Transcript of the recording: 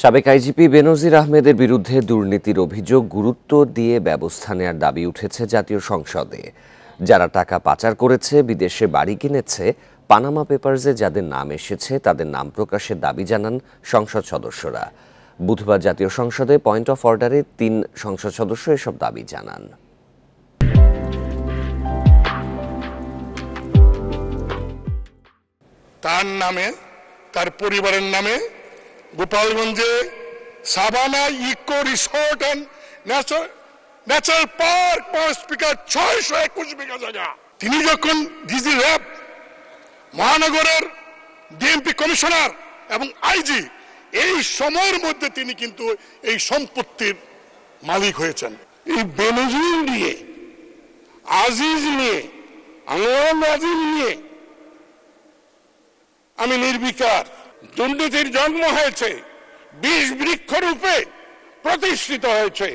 সাবেক আইজিপি বেনজির আহমেদের বিরুদ্ধে দুর্নীতির অভিযোগ গুরুত্ব দিয়ে ব্যবস্থা নেওয়ার দাবি উঠেছে জাতীয় সংসদে। যারা টাকা পাচার করেছে, বিদেশে বাড়ি কিনেছে, পানামা পেপারসে যাদের নাম এসেছে তাদের নাম প্রকাশের দাবি জানান সংসদ সদস্যরা। বুধবার জাতীয় সংসদে পয়েন্ট অফ অর্ডারে ৩ সংসদ সদস্য এসব দাবি জানান। তার নামে, তার পরিবারের নামে গোপালগঞ্জে Savannah eco resort and natural park স্পিকার 621 বিঘা জায়গা। তিনি যখন ডিজি র্যাব মহানগরের ডিএমপি কমিশনার এবং আইজি, এই সময়ের মধ্যে তিনি কিন্তু এই সম্পত্তির মালিক হয়েছেন। এই বেনজির নিয়ে, আজিজ নিয়ে, আনোয়ার নাজিম নিয়ে আমি নির্বিকার। দুর্নীতির জন্ম হয়েছে, 20 বৃক্ষরূপে প্রতিষ্ঠিত হয়েছে।